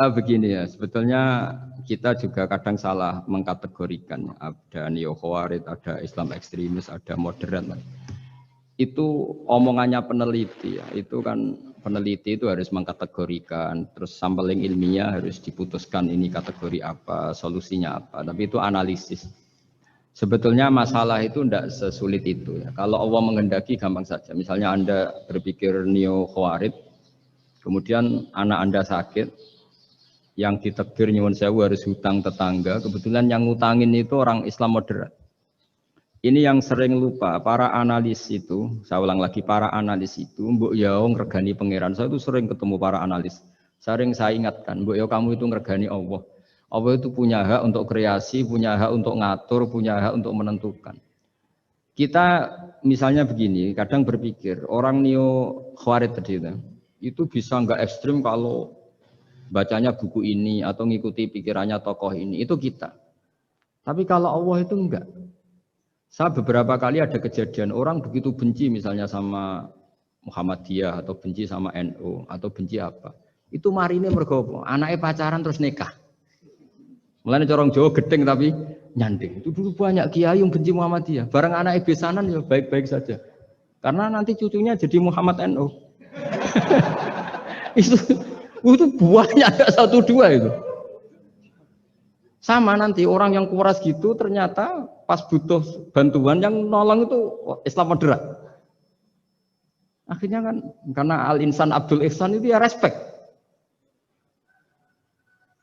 Begini ya, sebetulnya kita juga kadang salah mengkategorikan. Ada neo khawarij, ada Islam ekstremis, ada moderat. Itu omongannya peneliti ya. Itu kan peneliti itu harus mengkategorikan, terus sampling ilmiah harus diputuskan ini kategori apa, solusinya apa. Tapi itu analisis. Sebetulnya masalah itu tidak sesulit itu ya. Kalau Allah menghendaki gampang saja. Misalnya Anda berpikir neo khawarij, kemudian anak Anda sakit, yang ditakdir nyuwun sewu harus hutang tetangga, kebetulan yang ngutangin itu orang Islam moderat. Ini yang sering lupa, para analis itu, saya ulang lagi, para analis itu, mbok ya ngregani pangeran. Saya itu sering ketemu para analis. Sering saya ingatkan, mbok ya kamu itu ngregani Allah. Allah itu punya hak untuk kreasi, punya hak untuk ngatur, punya hak untuk menentukan. Kita misalnya begini, kadang berpikir, orang neo khawarij tadi itu bisa enggak ekstrim kalau bacanya buku ini atau ngikuti pikirannya tokoh ini, itu kita. Tapi kalau Allah itu enggak. Saya beberapa kali ada kejadian orang begitu benci misalnya sama Muhammadiyah atau benci sama NU atau benci apa. Itu marine mergo anaknya pacaran terus nikah. Mulane corong Jawa gedeng tapi nyanding. Itu dulu banyak kiai yang benci Muhammadiyah. Bareng anaknya besanan ya baik-baik saja. Karena nanti cucunya jadi Muhammad NU. Itu buahnya ada 1-2 itu. Sama nanti orang yang kuras gitu ternyata pas butuh bantuan yang nolong itu Islam moderat. Akhirnya kan karena Al-Insan Abdul Ihsan itu ya respect.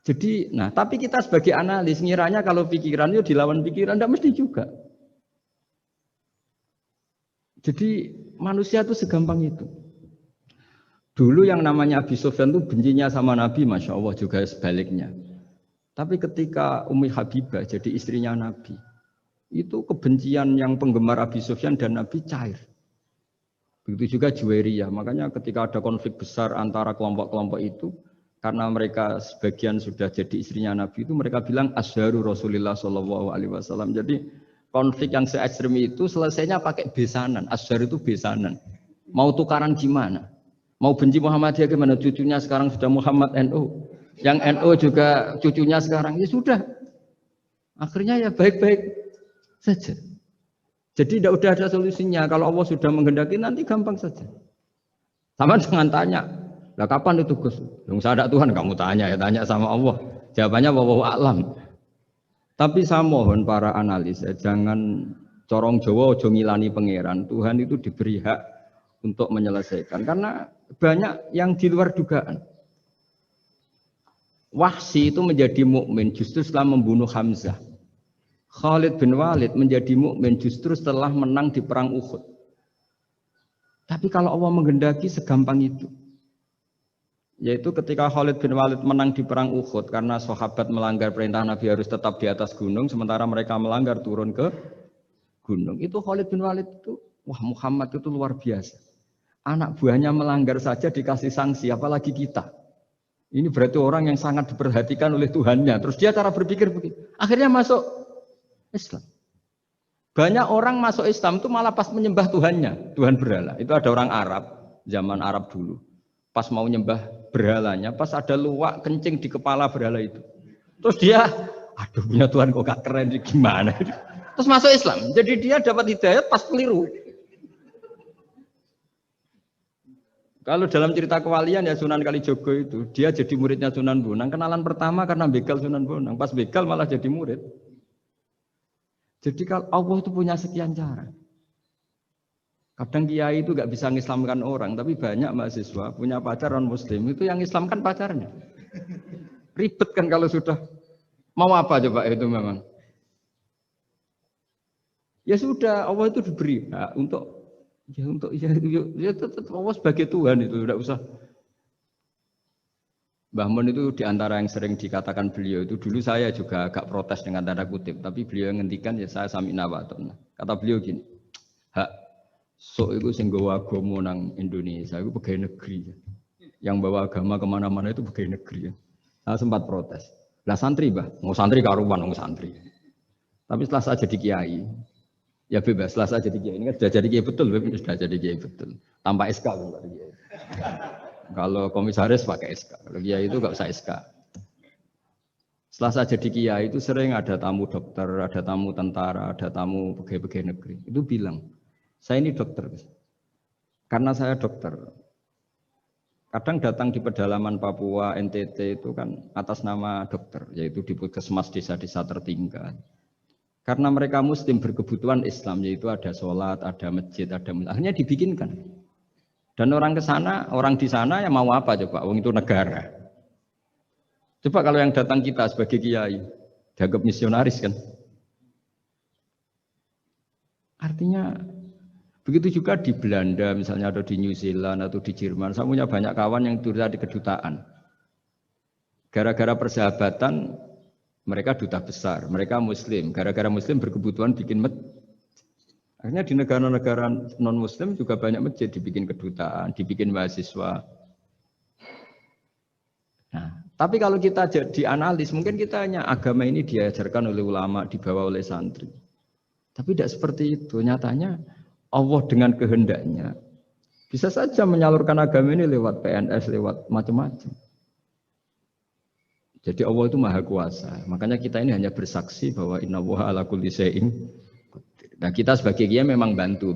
Jadi, nah tapi kita sebagai analis ngiranya kalau pikiran itu dilawan pikiran, tidak mesti juga. Jadi manusia itu segampang itu. Dulu yang namanya Abi Sufyan itu bencinya sama Nabi, Masya Allah juga sebaliknya. Tapi ketika Ummi Habibah jadi istrinya Nabi, itu kebencian yang penggemar Abi Sufyan dan Nabi cair. Begitu juga Juwairiyah. Makanya ketika ada konflik besar antara kelompok-kelompok itu, karena mereka sebagian sudah jadi istrinya Nabi itu, mereka bilang Asharu Rasulullah SAW. Jadi konflik yang se-ekstrem itu selesainya pakai besanan. Ashar itu besanan. Mau tukaran gimana? Mau benci Muhammadiyah gimana? Cucunya sekarang sudah Muhammad NU. Yang NU juga cucunya sekarang. Ya sudah. Akhirnya ya baik-baik saja. Jadi tidak udah ada solusinya. Kalau Allah sudah menghendaki nanti gampang saja. Sama jangan tanya. Lah kapan itu Gus? Yang sadar Tuhan kamu tanya ya, tanya sama Allah. Jawabannya wallahu a'lam. Tapi saya mohon para analis ya, jangan corong Jawa ojo ngilani pangeran. Tuhan itu diberi hak untuk menyelesaikan karena banyak yang di luar dugaan. Wahsy itu menjadi mukmin justru setelah membunuh Hamzah. Khalid bin Walid menjadi mukmin justru setelah menang di perang Uhud. Tapi kalau Allah menghendaki segampang itu. Yaitu ketika Khalid bin Walid menang di perang Uhud karena sahabat melanggar perintah Nabi harus tetap di atas gunung sementara mereka melanggar turun ke gunung. Itu Khalid bin Walid itu, wah Muhammad itu luar biasa. Anak buahnya melanggar saja dikasih sanksi, apalagi kita. Ini berarti orang yang sangat diperhatikan oleh Tuhannya. Terus dia cara berpikir begitu. Akhirnya masuk Islam. Banyak orang masuk Islam itu malah pas menyembah Tuhannya, Tuhan berhala. Itu ada orang Arab, zaman Arab dulu. Pas mau nyembah berhalanya, pas ada luwak kencing di kepala berhala itu. Terus dia, aduh punya Tuhan kok gak keren, gimana? Terus masuk Islam. Jadi dia dapat hidayat pas keliru. Kalau dalam cerita kewalian ya Sunan Kalijogo itu, dia jadi muridnya Sunan Bonang. Kenalan pertama karena begal Sunan Bonang. Pas begal malah jadi murid. Jadi kalau Allah itu punya sekian cara. Kadang kiai itu gak bisa mengislamkan orang, tapi banyak mahasiswa punya pacar non muslim itu yang islamkan pacarnya. Ribet kan kalau sudah mau apa coba itu memang. Ya sudah Allah itu diberi hak untuk tetap Allah sebagai Tuhan itu tidak usah. Mbah Mun itu diantara yang sering dikatakan beliau itu dulu saya juga agak protes dengan tanda kutip, tapi beliau ngendikan ya saya sami nawatun. Kata beliau gini, hak sok itu sing gawa agama nang Indonesia itu pegawai negeri. Yang bawa agama kemana-mana itu pegawai negeri. Saya sempat protes. Lah santri bah, mau santri karuan mau santri. Tapi setelah saya jadi kiai, ya bebas. Setelah saya jadi kiai ini kan sudah jadi kiai betul, sudah jadi kiai betul. Tanpa SK kan kiai. Kalau komisaris pakai SK, kalau kiai itu nggak usah SK. Setelah saya jadi kiai itu sering ada tamu dokter, ada tamu tentara, ada tamu pegawai-pegawai negeri. Itu bilang, saya ini dokter. Karena saya dokter. Kadang datang di pedalaman Papua, NTT itu kan atas nama dokter, yaitu di puskesmas desa-desa tertinggal. Karena mereka muslim berkebutuhan Islam, yaitu ada sholat, ada masjid, ada akhirnya dibikinkan. Dan orang ke sana, orang di sana yang mau apa coba? Wong itu negara. Coba kalau yang datang kita sebagai kiai, dianggap misionaris kan? Artinya begitu juga di Belanda, misalnya atau di New Zealand atau di Jerman. Saya punya banyak kawan yang duta di kedutaan. Gara-gara persahabatan, mereka duta besar, mereka Muslim. Gara-gara Muslim berkebutuhan bikin masjid. Akhirnya di negara-negara non-Muslim juga banyak masjid, dibikin kedutaan, dibikin mahasiswa. Nah, tapi kalau kita jadi analis, mungkin kita hanya agama ini diajarkan oleh ulama, dibawa oleh santri. Tapi tidak seperti itu. Nyatanya Allah dengan kehendaknya bisa saja menyalurkan agama ini lewat PNS, lewat macam-macam. Jadi Allah itu maha kuasa. Makanya kita ini hanya bersaksi bahwa innallaha ala kulli syai'in. Nah kita sebagai kiai memang bantu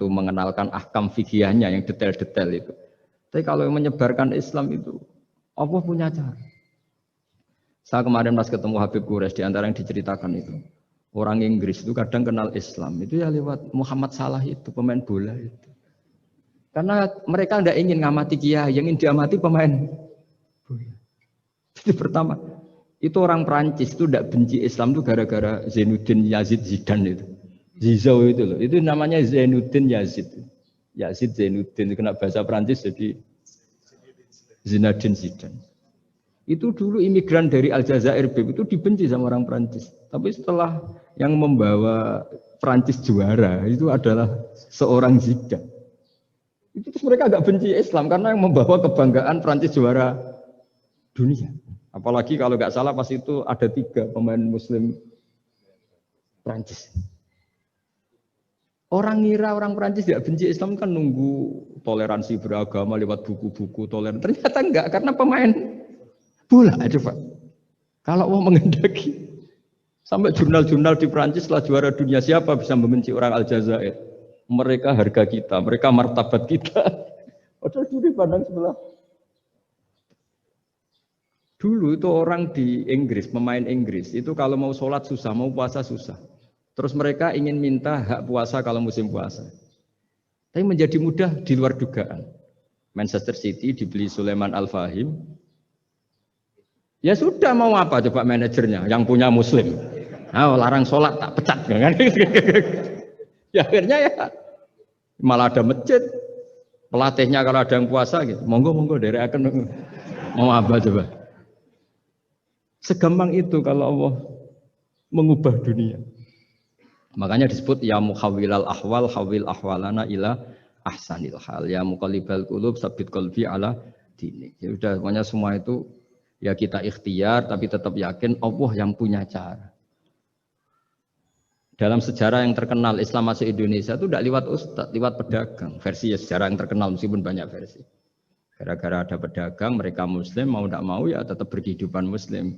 mengenalkan ahkam fikihnya yang detail-detail itu. Tapi kalau yang menyebarkan Islam itu Allah punya cara. Saya kemarin pas ketemu Habib Quraisy di antara yang diceritakan itu. Orang Inggris itu kadang kenal Islam itu ya lewat Muhammad Salah itu pemain bola itu. Karena mereka tidak ingin ngamati kiai, yang ingin diamati pemain bola. Jadi pertama itu orang Prancis itu tidak benci Islam itu gara-gara Zainuddin Yazid Zidane itu. Zizou itu loh, itu namanya Zainuddin Yazid. Yazid Zainuddin kena bahasa Prancis jadi Zinedine Zidane. Itu dulu imigran dari Aljazair itu dibenci sama orang Prancis. Tapi setelah yang membawa Prancis juara itu adalah seorang Zidane. Itu terus mereka agak benci Islam karena yang membawa kebanggaan Prancis juara dunia. Apalagi kalau nggak salah pas itu ada 3 pemain Muslim Prancis. Orang ngira orang Prancis tidak benci Islam kan nunggu toleransi beragama lewat buku-buku toleran. Ternyata enggak karena pemain bola aja Pak. Kalau mau mengendaki sampai jurnal-jurnal di Prancis setelah juara dunia siapa bisa membenci orang Aljazair? Mereka harga kita, mereka martabat kita. Padahal dulu pandang sebelah. Dulu itu orang di Inggris, pemain Inggris itu kalau mau sholat susah, mau puasa susah. Terus mereka ingin minta hak puasa kalau musim puasa. Tapi menjadi mudah di luar dugaan. Manchester City dibeli Sulaiman Al-Fahim. Ya sudah mau apa coba manajernya yang punya Muslim. Nah, larang sholat tak pecat kan? Ya akhirnya ya malah ada masjid. Pelatihnya kalau ada yang puasa gitu, monggo dari akan mau apa coba. Segampang itu kalau Allah mengubah dunia. Makanya disebut ya mukhawwilal ahwal hawil ahwalana ila ahsanil hal, ya muqallibal qulub sabit qalbi ala dinik. Ya udah pokoknya semua itu ya kita ikhtiar tapi tetap yakin Allah yang punya cara. Dalam sejarah yang terkenal Islam masuk Indonesia itu tidak lewat ustadz, lewat pedagang. Versi ya sejarah yang terkenal meskipun banyak versi. Gara-gara ada pedagang, mereka Muslim mau tidak mau ya tetap berkehidupan Muslim.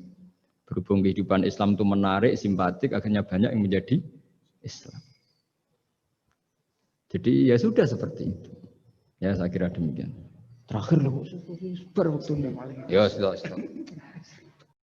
Berhubung kehidupan Islam itu menarik, simpatik, akhirnya banyak yang menjadi Islam. Jadi ya sudah seperti itu. Ya saya kira demikian. Terakhir loh, waktunya. Ya sudah.